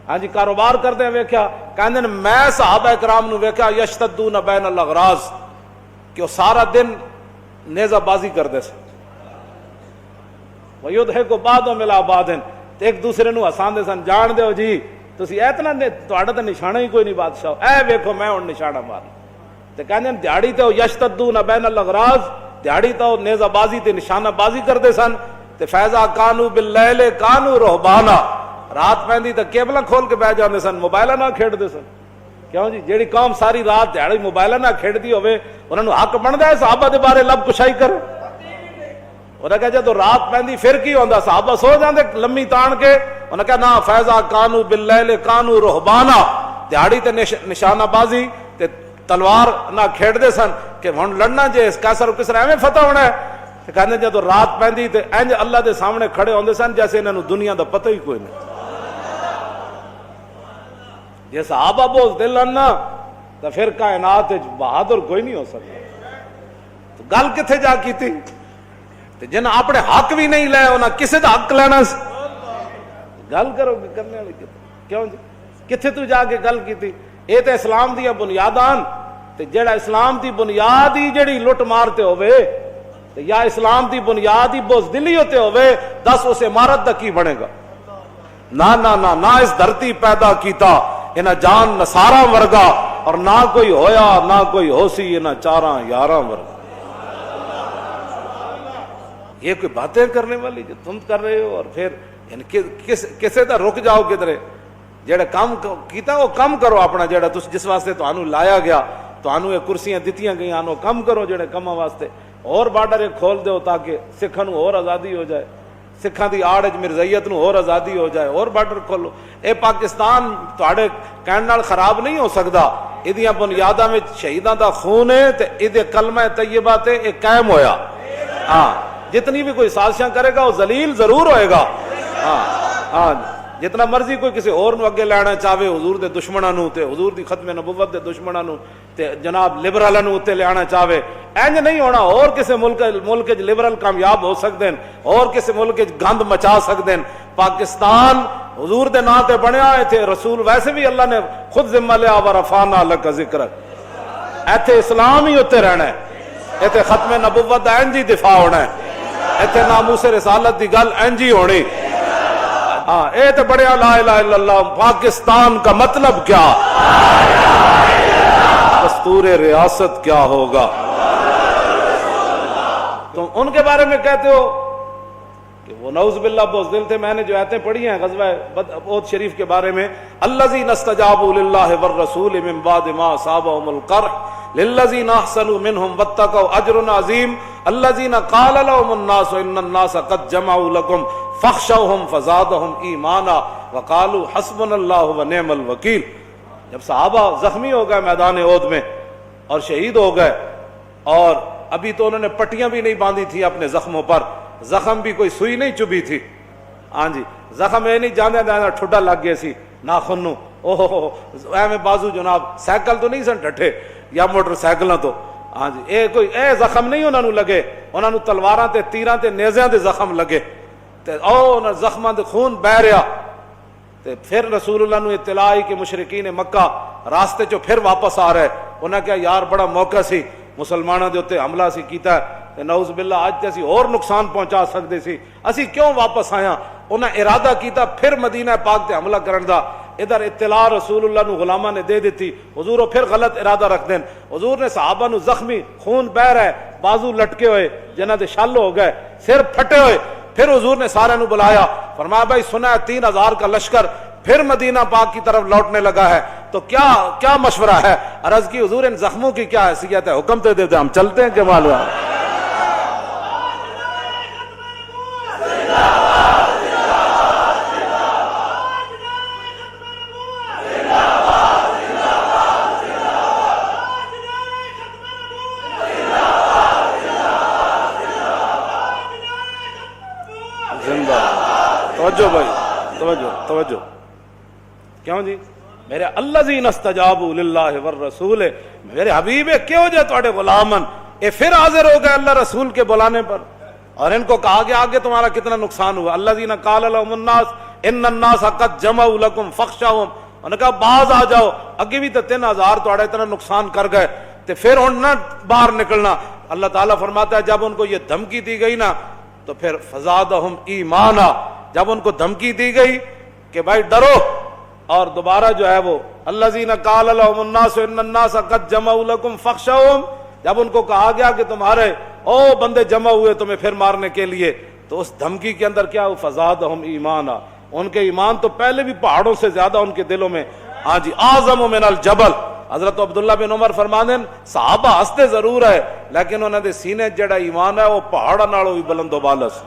ہاں جی کاروبار کردے ویکھیا. کہندے میں صحابہ کرام نو ویکھیا یشتدون بین الاغراض کہ وہ سارا دن نیزہ بازی کردے سے, ویضحک بعضهم الی بعض ایک دوسرے نو ہساندے سن. جان دیو جی تسی اتنا تہاڈا تے نشانہ ہی کوئی نہیں بادشاہ, اے ویکھو میں ہن نشانہ مار. تے کہندے دیہاڑی تے یشتدون بین الاغراض, دیہاڑی تو نیزہ بازی تے نشانہ بازی کردے سن. تے فیضا کانو باللیل کانو رہبانا, رات پیندی تے کیبلاں کھول کے بیٹھ جاندے سن, موبائل نہ کھیڈدے سن. کیوں جی جیڑی قوم ساری رات دیہاڑی موبائل نہ کھیڈدی ہوے انہاں نو حق بندا ہے صحابہ دے بارے لب کشائی کرے. انہاں کہا جدوں رات پیندی پھر کی ہوندا, صحابہ سو جاندے لمی تان کے. انہاں کہا نا فیضا کانو باللیل کانو رہبانا, دیہاڑی تے نشانہ بازی تے تلوار نہ کھیڈدے سن کہ ہن لڑنا جے اس کیسر و کسرا ایویں فتح ہونا ہے. کہندے جدوں رات پیندی تے انج اللہ دے سامنے کھڑے ہوندے سن جیسے انہاں نو دنیا دا پتہ ہی کوئی نہیں. جے صحابہ بوز دل نا تو پھر کائنات بہادر کوئی نہیں ہو سکتا. تو گل کتھے جا کیتی تے جن اپنے حق بھی نہیں لے انہاں کسے دا حق لینا سی. گل کرو کرنے والی کیوں جی کتھے تو جا کے گل کیتی. اے تے اسلام دی بنیاداں تے جڑا اسلام دی بنیاد ہی جڑی لٹ مارتے ہوئے تے یا اسلام دی بنیاد ہی بزدلی ہوتے ہوئے دس اس عمارت دا کی بنے گا. نہ نہ نہ نہ اس دھرتی پیدا کیتا انہاں جان نصارا ورگا اور نہ کوئی ہویا نہ کوئی ہوسی انہاں چاراں یاراں ورگا. یہ کوئی باتیں کرنے والی جو تم کر رہے ہو, اور پھر کسے دا رک جاؤ کدھرے. جڑا کام کیتا وہ کم کرو اپنا, جڑا جس واسطے تانوں لایا گیا تانوں یہ کرسیاں دتیاں گئیاں نو کم کرو جڑے کماں واسطے. اور بارڈر کھول دیو تاکہ سکھاں نو اور آزادی ہو جائے, سکھاں دی آڑ وچ مرزائیت نو اور آزادی ہو جائے. اور بارڈر کھولو. اے پاکستان تہاڈے کہن نال خراب نہیں ہو سکدا, ایدیاں بنیاداں وچ شہیداں دا خون ہے تے ایدے کلمہ طیبہ تے اے قائم ہویا. ہاں جتنی بھی کوئی سازشاں کرے گا وہ ذلیل ضرور ہوئے گا. ہاں ہاں جتنا مرضی کوئی کسی اور نو اگے لینا چاہے حضور دے دشمناں نو تے حضور دی ختم نبوت دے دشمناں نو تے جناب لبرلاں نو تے لینا چاہے, انج نہیں ہونا. اور کسی ملک وچ لبرل کامیاب ہو سکدے ہیں, اور کسی ملک وچ گند مچا سکدے ہیں. پاکستان حضور دے نام تے بنیا ہے تے رسول ویسے بھی اللہ نے خود ذمہ لیا ورفعنا لک ذکرک. ایتھے اسلام ہی اتنے رہنا ہے، ایتھے ختم نبوت دا انج ہی دفاع ہونا ہے، ایتھے ناموس رسالت دی گل انج ہی ہونی۔ ہاں اے تے بڑے لا الہ الا اللہ، پاکستان کا مطلب کیا، دستور ریاست کیا ہوگا؟ تم ان کے بارے میں کہتے ہو کہ وہ نعوذ باللہ بزدل تھے۔ میں نے جو آیتیں پڑھی ہیں غزوہ احد شریف کے بارے میں، الذین استجابوا للہ والرسول من بعد ما اصابهم القرح للذین احسنوا منهم واتقوا اجر عظیم الذین قال لهم الناس ان الناس قد جمعوا لكم فاخشوهم فزادهم ایمانا وقالوا حسبنا اللہ ونعم الوکیل۔ جب صحابہ زخمی ہو گئے میدان احد میں اور شہید ہو گئے، اور ابھی تو انہوں نے پٹیاں بھی نہیں باندھی تھی اپنے زخموں پر، زخم بھی کوئی سوئی نہیں چبھی تھی، ہاں جی زخم یہ نہیں جانے دینا ٹھڈا لگ گیا سی ناخن نو، اوہ ایویں بازو جناب، سائیکل تو نہیں سن ڈٹھے یا موٹر سائیکلاں تو، ہاں جی اے کوئی اے زخم نہیں انہوں نے لگے، انہوں نے تلواراں تے تیراں تے نیزیاں دے زخم لگے تے او انہاں زخماں دے خون بہ رہا۔ تے پھر رسول اللہ نو اطلاع آئی کہ مشرکین مکہ راستے چو پھر واپس آ رہے، انہاں کہا یار بڑا موقع سی مسلمانوں دے اوتے حملہ سی کیتا ہے تے نعوذ باللہ اج تے اسی اور نقصان پہنچا سکدے سی، اسی کیوں واپس آیا؟ انہاں ارادہ کیتا پھر مدینہ پاک تے حملہ کرن دا۔ ادھر اطلاع رسول اللہ نو غلاماں نے دے دیتی، حضور وہ پھر غلط ارادہ رکھ دین، حضور نے صحابہ نو زخمی خون بہ رہا ہے، بازو لٹکے ہوئے جنہاں دے شل ہو گئے، سر پھٹے ہوئے، پھر حضور نے سارے نو بلایا، فرمایا بھائی سنا ہے 3000 کا لشکر پھر مدینہ پاک کی طرف لوٹنے لگا ہے، تو کیا مشورہ ہے؟ عرض کی حضور ان زخموں کی کیا حیثیت ہے، حکم دے دیتے ہم چلتے ہیں کہ معلوم زندہ۔ توجہ بھائی، توجہ کیوں جی؟ میرے الذین استجابوا للہ والرسول، میرے حبیب کیوں جے تواڈے غلامن اے پھر حاضر ہو گئے اللہ رسول کے بلانے پر، اور ان کو کہا کہ آگے تمہارا کتنا نقصان ہوا، الذین قال لهم الناس ان الناس قد جمعوا لكم فاخشوهم، انہوں نے کہا باز آ جاؤ، اگے بھی تو 3000 تواڈا اتنا نقصان کر گئے تے پھر ہن نہ باہر نکلنا۔ اللہ تعالیٰ فرماتا ہے جب ان کو یہ دھمکی دی گئی نا تو پھر فزادہم ایمانا، جب ان کو دھمکی دی گئی کہ بھائی ڈرو، اور دوبارہ جو ہے وہ الذین قال لهم الناس ان الناس قد جمعوا لكم فاخشوهم، جب ان کو کہا گیا کہ تمہارے او بندے جمع ہوئے تمہیں پھر مارنے کے لیے، تو اس دھمکی کے اندر کیا ہو؟ فزادہم ایمانا، ان کے ایمان تو پہلے بھی پہاڑوں سے زیادہ ان کے دلوں میں، ہاں جی اعظم من الجبل۔ حضرت عبداللہ بن عمر فرمانے صحابہ ہستے ضرور ہے لیکن انہوں نے سینے جڑا ایمان ہے وہ پہاڑاں نالوں بھی بلند و بالا سی،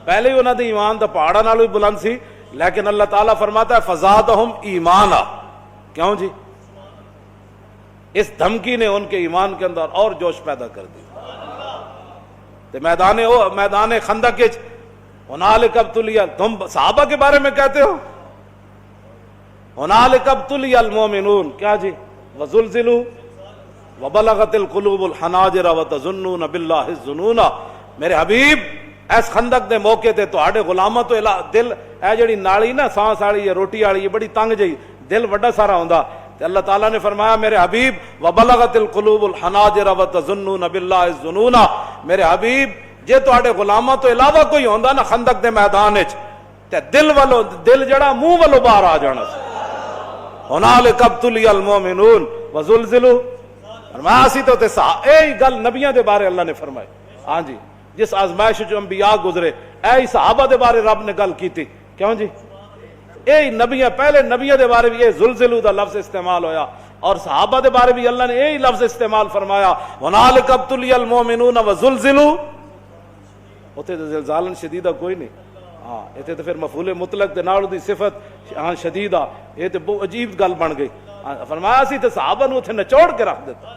پہلے ہی انہوں نے ایمان تو پہاڑاں نالوں بھی بلند سی، لیکن اللہ تعالیٰ فرماتا ہے فزادہم ایمانا، کیوں جی؟ اس دھمکی نے ان کے ایمان کے اندر اور جوش پیدا کر دی۔ تو میدان خندق ہنالک ابتلی، تم صحابہ کے بارے میں کہتے ہو ہنالک ابتلی المومنون، کیا جی؟ وزلزلوا وبلغت القلوب الحناجر وتظنون باللہ الظنون۔ میرے حبیب اس خندق دے موقع تے تواڈے غلاماں تو دل اے جڑی نالی نا سانس والی یا روٹی والی یہ بڑی تنگ جئی، دل وڈا سارا ہوندا، تے اللہ تعالیٰ نے فرمایا میرے حبیب وبلغت القلوب الحناجر وتظنون باللہ الظنون، میرے حبیب جے تواڈے غلاماں تو علاوہ کوئی ہوندا نا خندق دے میدان وچ تے دل جڑا منہ والوں باہر آ جانا سی۔ ہنالک ابتلی المومنون وزلزلوا، فرمایا اسی تو تے اے گل نبیاں دے بارے اللہ نے فرمائی، ہاں جی جس آزمائش جو انبیاء گزرے اے صحابہ دے بارے رب نے گل کی تھی، کیوں جی؟ اے نبیاں پہلے نبیاں دے بارے بھی یہ زلزلو دا لفظ استعمال ہویا، اور صحابہ دے بارے بھی اللہ نے یہی لفظ استعمال فرمایا ہنالک ابتلی المومنون وزلزلوا، اوتھے زلزالن شدیدہ کوئی نہیں، ہاں ایتھے تو پھر مفعول مطلق دے نال دی صفت ہاں شدیدہ، یہ تو بہت عجیب گل بن گئی۔ فرمایا سی تے صحابہ نو اوتھے نچوڑ کے رکھ دیتا،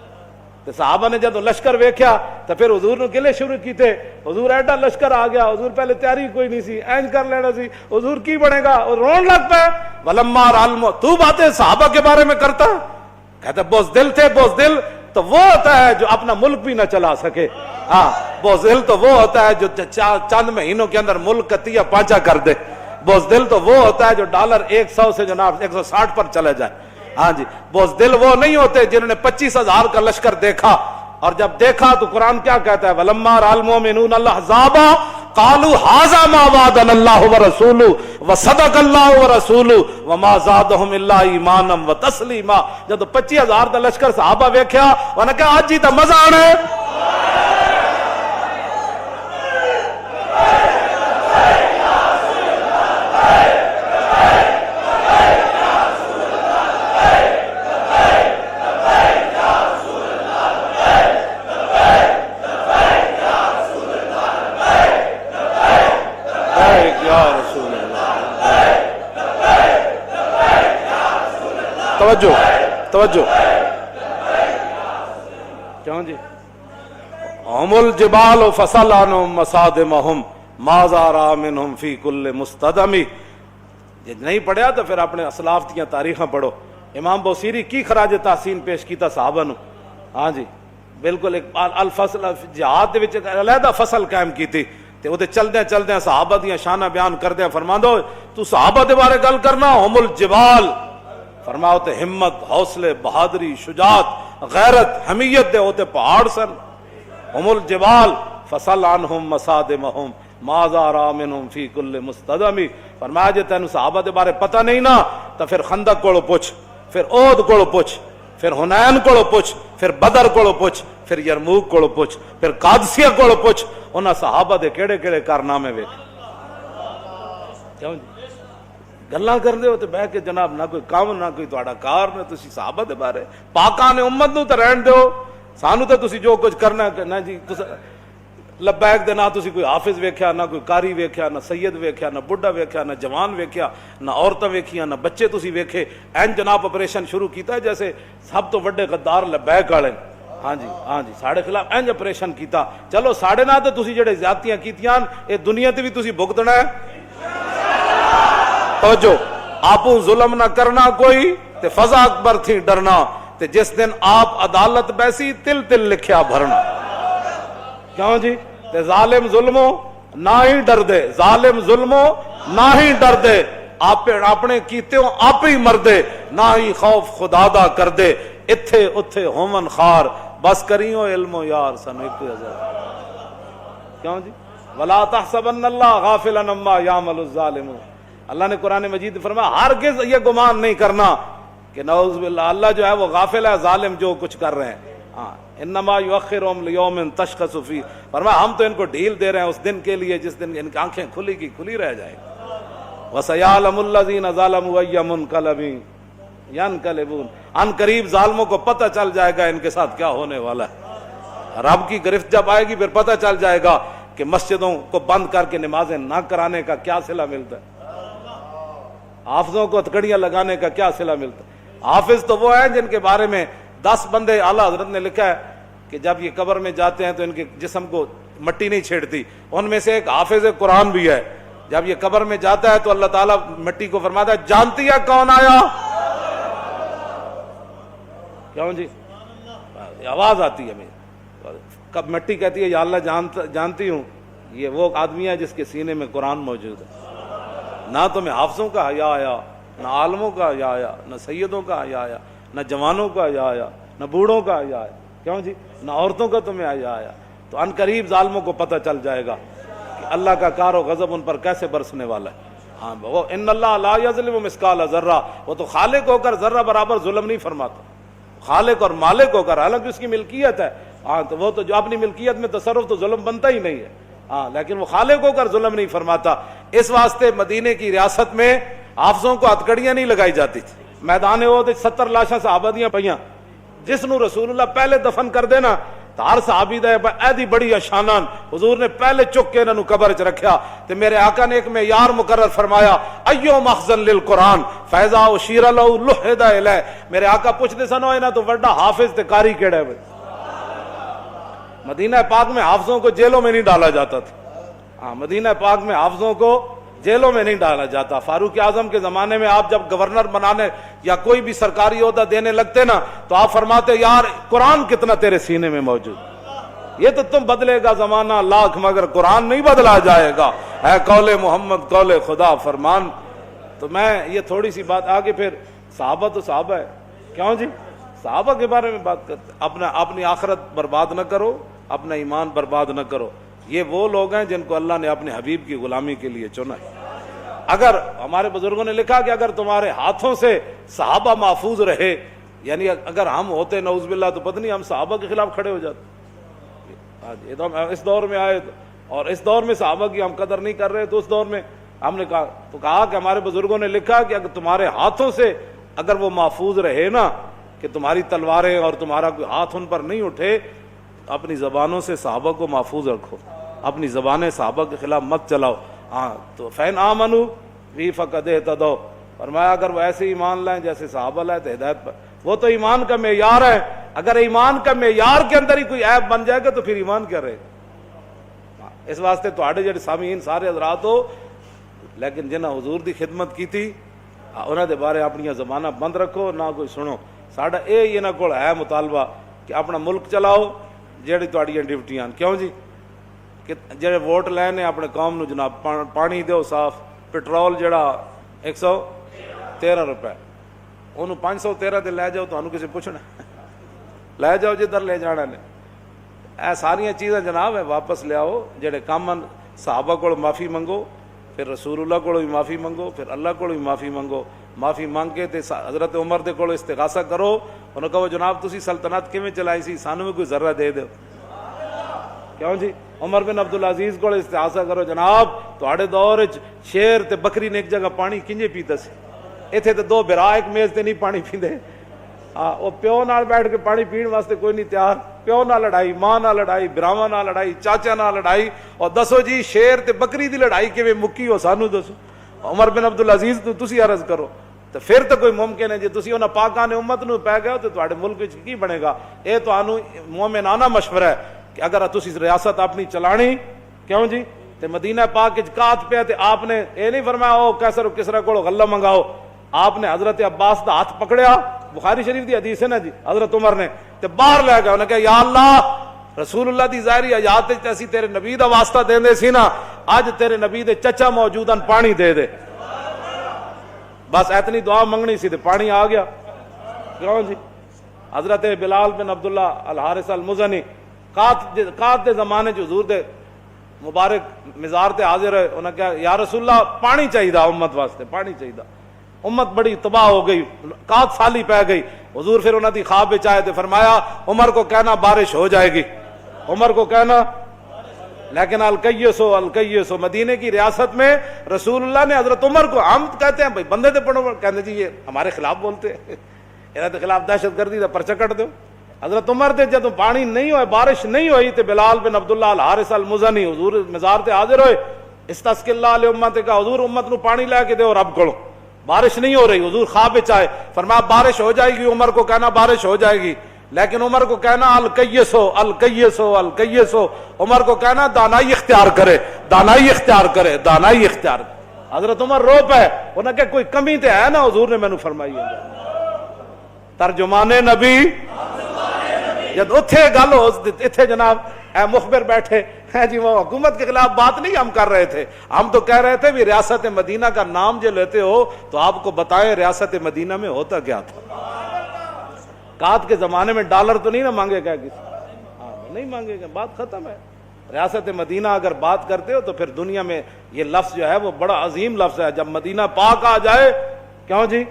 تے صحابہ نے جب لشکر ویکھیا تو پھر حضور نو گلے شروع کیتے، حضور ایڈا لشکر آ گیا، حضور پہلے تیاری کوئی نہیں سی، اینج کر لینا سی، حضور کی بنے گا، اور رون لگ پے ولما رالم، تو باتیں صحابہ کے بارے میں کرتا، کہتا بزدل تھے، بزدل تو وہ ہوتا ہے جو اپنا ملک بھی نہ چلا سکے، ہاں بزدل تو وہ ہوتا ہے جو چند مہینوں کے اندر ملک کا تیا پانچا کر دے، بزدل تو وہ ہوتا ہے جو $100 سے جناب 160 پر چلے جائے، ہاں جی، بزدل وہ نہیں ہوتے جنہوں نے 25,000 کا لشکر دیکھا، اور جب دیکھا تو قرآن کیا کہتا ہے، وَلَمَّا رَأَى الْمُؤْمِنُونَ الْأَحْزَابَ قَالُوا هَٰذَا مَا وَعَدَنَا اللَّهُ وَرَسُولُهُ وَصَدَقَ اللَّهُ وَرَسُولُهُ وَمَا زَادَهُمْ إِلَّا إِيمَانًا وَتَسْلِيمًا۔ جب 25,000 کا لشکر صحابہ ویکھیا، انہوں نے کہا آج ہی تو مزہ آنا ہے۔ توجہ توجہ، کیوں جی؟ ہم الجبال فصل عنہم مصادمہم ما زارا منہم فی کل مستدمی۔ یہ نہیں پڑھیا تو پھر اپنے اسلاف کی تاریخیں پڑھو۔ امام بوسیری کی خراج تحسین پیش کیتا صحابہ نو، ہاں جی بالکل، ایک الفصل جہاد دے وچ علیحدہ فصل قائم کیتی تے او تے چلدے چلدے صحابہ دیاں شاناں بیان کردے فرماندو تو صحابہ دے بارے گل کرنا، ہم الجبال فرماؤ تے ہمت، حوصلے، بہادری، شجاعت، غیرت، حمیت دے ہوتے پہاڑ سن۔ ہم الجبال فصل عنہم مصادمہم ما زارا منہم فی کل مستدمی۔ فرمایا جے تینوں صحابہ دے بارے پتہ نہیں نا تو پھر خندق کولو پوچھ، پھر احد کولو پوچھ، پھر حنین کولو پوچھ، پھر بدر کولو پوچھ، پھر یرموک کولو پوچھ، پھر قادسیہ کولو پوچھ، انہاں صحابہ دے کیڑے کیڑے کارنامے ویکھ۔ کیوں جی گلاں کردے ہو تے بہ کے جناب نہ کوئی کام نہ کوئی تہاڈا کار، نہ تسی صحابہ دے بارے پاکاں نے امت نو تے رہن دیو، سانو تے تسی جو کچھ کرنا ہے نہ جی لبیک دے، نہ تسی کوئی حافظ ویکھیا، نہ کوئی قاری ویکھیا، نہ سید ویکھیا، نہ بڈھا ویکھیا، نہ جوان ویکھیا، نہ عورتاں ویکھیاں، نہ بچے تسی ویکھے، این جناب آپریشن شروع کیتا ہے جیسے سب تو وڈے غدار لبیک والے، ہاں جی ساڑے خلاف اینج آپریشن کیتا۔ چلو ساڑے نہ تے تسی جڑے زیادتیاں کیتیاں اے دنیا تے بھی تسی بھگتنا ہے۔ توجہ، آپو ظلم نہ کرنا کوئی تے فضا اکبر تھی ڈرنا، تے جس دن آپ عدالت بیسی تل تل لکھیا بھرنا۔ کیوں جی؟ تے ظالم ظلمو نہ ہی ڈر دے، ظالم ظلمو نہ ہی ڈر دے، آپ اپنے کیتےوں آپ ہی مر دے، نہ ہی خوف خدا دا کر دے، اتھے اتھے ہومن خار بس کریوں علمو یار سن ایک ہزار۔ کیوں جی؟ ولا تحسبن اللہ غافلا عما یعمل الظالمون۔ اللہ نے قرآن مجید فرمایا ہرگز یہ گمان نہیں کرنا کہ نعوذ باللہ اللہ جو ہے وہ غافل ہے ظالم جو کچھ کر رہے ہیں۔ ہاں انما یؤخرهم لیوم تشخص فیہ، فرمایا ہم تو ان کو ڈھیل دے رہے ہیں اس دن کے لیے جس دن ان کی آنکھیں کھلی کی کھلی رہ جائیں گی۔ وسیعلم الذین ظلموا ای منقلب ینقلبون، ان قریب ظالموں کو پتہ چل جائے گا ان کے ساتھ کیا ہونے والا ہے۔ رب کی گرفت جب آئے گی پھر پتہ چل جائے گا کہ مسجدوں کو بند کر کے نمازیں نہ کرانے کا کیا صلہ ملتا ہے، حافظوں کو ہتھکڑیاں لگانے کا کیا صلہ ملتا ہے۔ حافظ تو وہ ہیں جن کے بارے میں 10 بندے اعلیٰ حضرت نے لکھا ہے کہ جب یہ قبر میں جاتے ہیں تو ان کے جسم کو مٹی نہیں چھیڑتی، ان میں سے ایک حافظ قرآن بھی ہے۔ جب یہ قبر میں جاتا ہے تو اللہ تعالیٰ مٹی کو فرماتا ہے جانتی ہے کون آیا؟ کیوں جی؟ آواز آتی ہے میری، کب مٹی کہتی ہے یا اللہ جانتی ہوں یہ وہ آدمی ہے جس کے سینے میں قرآن موجود ہے۔ نہ تمہیں حافظوں کا حیا آیا، نہ عالموں کا حیا آیا، نہ سیدوں کا حیا آیا، نہ جوانوں کا حیا آیا، نہ بوڑھوں کا حیا آیا، کیوں جی؟ نہ عورتوں کا تمہیں حیا آیا۔ تو ان قریب ظالموں کو پتہ چل جائے گا کہ اللہ کا کار و غضب ان پر کیسے برسنے والا ہے۔ ہاں وہ ان اللہ لا یظلم مثقال ذرہ، وہ تو خالق ہو کر ذرہ برابر ظلم نہیں فرماتا، خالق اور مالک ہو کر، حالانکہ اس کی ملکیت ہے، ہاں تو وہ تو جو اپنی ملکیت میں تصرف تو ظلم بنتا ہی نہیں ہے، ہاں لیکن وہ خالق ہو کر ظلم نہیں فرماتا۔ اس واسطے مدینے کی ریاست میں حافظوں کو ہتھکڑیاں نہیں لگائی جاتی تھی۔ میدان وہ 70 لاشاں صحابہ دیاں پئیاں، جس نو رسول اللہ پہلے دفن کر دینا تو ہر صحابی دا ایدی بڑی شانان حضور نے پہلے چک کے انہاں نو قبر چ رکھیا تے میرے آقا نے ایک معیار مقرر فرمایا ایو مخزن للقرآن فاذا اشیر له لحد الیہ۔ میرے آقا پوچھتے سن انہاں تو بڑا حافظ تے قاری کیڑا ہے؟ مدینہ پاک میں حافظوں کو جیلوں میں نہیں ڈالا جاتا تھا، ہاں مدینہ پاک میں حافظوں کو جیلوں میں نہیں ڈالا جاتا۔ فاروق اعظم کے زمانے میں آپ جب گورنر بنانے یا کوئی بھی سرکاری عہدہ دینے لگتے نا تو آپ فرماتے یار قرآن کتنا تیرے سینے میں موجود، یہ تو تم بدلے گا زمانہ لاکھ مگر قرآن نہیں بدلا جائے گا، ہے قول محمد قول خدا فرمان۔ تو میں یہ تھوڑی سی بات آگے، پھر صحابہ تو صحابہ ہے، کیوں جی؟ صحابہ کے بارے میں بات کرتے ہیں۔ اپنی آخرت برباد نہ کرو، اپنا ایمان برباد نہ کرو۔ یہ وہ لوگ ہیں جن کو اللہ نے اپنے حبیب کی غلامی کے لیے چنا ہے۔ اگر ہمارے بزرگوں نے لکھا کہ اگر تمہارے ہاتھوں سے صحابہ محفوظ رہے، یعنی اگر ہم ہوتے نعوذ باللہ تو پتہ نہیں ہم صحابہ کے خلاف کھڑے ہو جاتے۔ آج اس دور میں آئے اور اس دور میں صحابہ کی ہم قدر نہیں کر رہے، تو اس دور میں ہم نے کہا کہ ہمارے بزرگوں نے لکھا کہ اگر تمہارے ہاتھوں سے اگر وہ محفوظ رہے نا، کہ تمہاری تلواریں اور تمہارا کوئی ہاتھ ان پر نہیں اٹھے، اپنی زبانوں سے صحابہ کو محفوظ رکھو، اپنی زبانیں صحابہ کے خلاف مت چلاؤ۔ ہاں تو فین آمنو بھی فقد اہتدوا، فرمایا اگر وہ ایسے ایمان لائیں جیسے صحابہ لائے تو ہدایت پر۔ وہ تو ایمان کا معیار ہے، اگر ایمان کا معیار کے اندر ہی کوئی عیب بن جائے گا تو پھر ایمان کیا رہے گا؟ اس واسطے تواڈے جڑے سامعین سارے حضرات ہو، لیکن جنہاں حضور دی خدمت کی تھی انہاں دے بارے اپنی زبانہ بند رکھو، نہ کوئی سنو۔ ساڈا یہ انہاں کول ہے مطالبہ کہ اپنا ملک چلاؤ، جڑی تواڈیاں ڈیوٹیاں، کیوں جی؟ کہ جڑے ووٹ لینے اپنے قوم نو جناب پانی دیو صاف، پٹرول جڑا 113 روپے، انہوں 513 دے لے جاؤ، تو انہوں کسی پوچھنا لے جاؤ جدھر لے جانا نے۔ اے ساریاں چیزیں جناب ہے واپس لے آؤ، جڑے کامن صحابہ کو معافی منگو، پھر رسول اللہ کو بھی معافی منگو، پھر اللہ کو بھی معافی منگو۔ معافی مانگ کے تے حضرت عمر دے کول استغاثہ کرو، انہوں کہو جناب تسی سلطنت کیویں چلائی سی، سانوں بھی کوئی ذرہ دے دو، کیوں جی؟ عمر بن عبدالعزیز کو استغاثہ کرو، جناب تواڈے دور وچ شیر تے بکری نے ایک جگہ پانی کنجے پیتا سی، ایتھے تے دو بھرا ایک میز تے نہیں پانی پیندے۔ وہ پیو نال بیٹھ کے پانی پین واسطے کوئی نہیں تیار، پیو نال لڑائی، ماں نال لڑائی، براواں نال لڑائی، چاچا نال لڑائی، اور دسو جی شیر تے بکری دی لڑائی کیویں مکی ہو سانو دسو۔ عمر بن عبدالعزیز تو تسی عرض کرو، تو پھر تو کوئی ممکن ہے جی تسی انہاں پاکاں نے امت نو پی گئے ہو تو تواڈے ملک وچ کی بنے گا؟ اے تانوں مومنانہ مشورہ ہے کہ اگر تسی ریاست اپنی چلانی، کیوں جی؟ تے مدینہ پاک وچ کات پیا تے آپ نے اے نہیں فرمایا او کیسر و کسرا کول غلہ منگاؤ، آپ نے حضرت عباس دا ہاتھ پکڑیا، بخاری شریف دی حدیث ہے نا جی، حضرت عمر نے تے باہر لے گئے، انہوں نے کہا یا اللہ رسول اللہ دی ظاہری حیات وچ اسی تیرے نبی دا واسطہ دیندے سی نا، اج تیرے نبی دے چچا موجودن پانی دے دے، بس اتنی دعا منگنی سی تے پانی آ گیا، کیوں جی؟ حضرت بلال بن عبداللہ الحارث المزنی قات دے زمانے جو حضور دے مبارک مزار تے حاضر ہوئے، انہوں نے کہا یا رسول اللہ پانی چاہیے امت واسطے، پانی چاہیے، امت بڑی تباہ ہو گئی، قات سالی پہ گئی۔ حضور پھر انہوں دی خواب وچ آئے تے فرمایا عمر کو کہنا بارش ہو جائے گی، عمر کو کہنا۔ لیکن الکیسو الکیسو، مدینے کی ریاست میں رسول اللہ نے حضرت عمر کو، ہم کہتے ہیں بھائی بندے تے پڑھو، کہتے جی یہ ہمارے خلاف بولتے ہیں، انہاں دے خلاف دہشت گردی دا پرچہ کٹ دو۔ حضرت عمر دے جدوں پانی نہیں ہوئے، بارش نہیں ہوئی تے بلال بن عبداللہ الحارث المزنی حضور مزار تے حاضر ہوئے، استسقی اللہ علیہ امت کا حضور امت نو پانی لے کے دو رب کولو، بارش نہیں ہو رہی۔ حضور خواب وچ آئے، فرمایا بارش ہو جائے گی، عمر کو کہنا بارش ہو جائے گی، لیکن عمر کو کہنا الکیسو الکیسو الکیسو، عمر کو کہنا دانائی اختیار کرے، دانائی اختیار کرے، دانائی اختیار کرے۔ حضرت عمر رو پے، انہوں نے کہا کوئی کمی تے ہے نا، حضور نے مینوں فرمائی ہے۔ ترجمان نبی جب اتھے گل ہو، اتھے جناب اے مخبر بیٹھے ہیں جی، وہ حکومت کے خلاف بات نہیں ہم کر رہے تھے، ہم تو کہہ رہے تھے بھی ریاست مدینہ کا نام جو لیتے ہو تو آپ کو بتائیں ریاست مدینہ میں ہوتا کیا تھا۔ قات کے زمانے میں ڈالر تو نہیں نہ مانگے گا کسی، نہیں مانگے گا، بات ختم ہے۔ ریاست مدینہ اگر بات کرتے ہو تو پھر دنیا میں یہ لفظ جو ہے وہ بڑا عظیم لفظ ہے، جب مدینہ پاک آ جائے، کیوں جی؟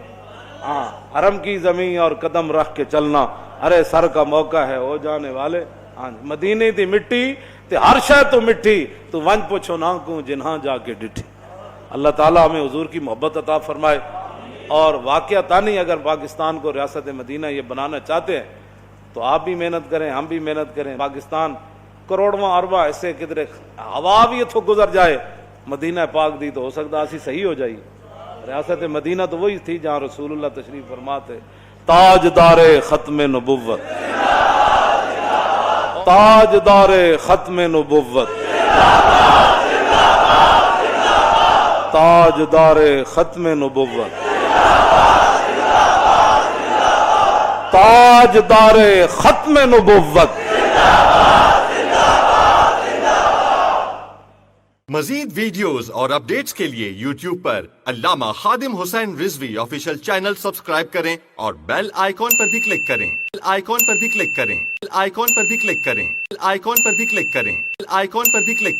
ہاں، حرم کی زمین اور قدم رکھ کے چلنا، ارے سر کا موقع ہے ہو جانے والے، ہاں مدینے دی مٹی تے ہر شے تو مٹی، تو ونج پوچھو نہ کو جنہاں جا کے ڈٹھی۔ اللہ تعالیٰ ہمیں حضور کی محبت عطا فرمائے، اور واقعہ تانی اگر پاکستان کو ریاست مدینہ یہ بنانا چاہتے ہیں تو آپ بھی محنت کریں، ہم بھی محنت کریں۔ پاکستان کروڑواں ارباں ایسے کدھر ہوا بھی اتھوں گزر جائے مدینہ پاک دی تو ہو سکتا اسی صحیح ہو جائے۔ ریاست مدینہ تو وہی تھی جہاں رسول اللہ تشریف فرماتے، تاجدار ختم نبوت، تاجدار ختم نبوت، تاجدار ختم نبوت، تاجدار ختم نبوت۔ مزید ویڈیوز اور اپڈیٹس کے لیے یوٹیوب پر علامہ Khadim Hussain Rizvi official channel subscribe کریں اور بیل آئیکن پر بھی کلک کریں. بیل آئیکن پر بھی کلک کریں. بیل آئیکن پر بھی کلک کریں. بیل آئیکن پر بھی کلک کریں. بیل آئیکن پر بھی کلک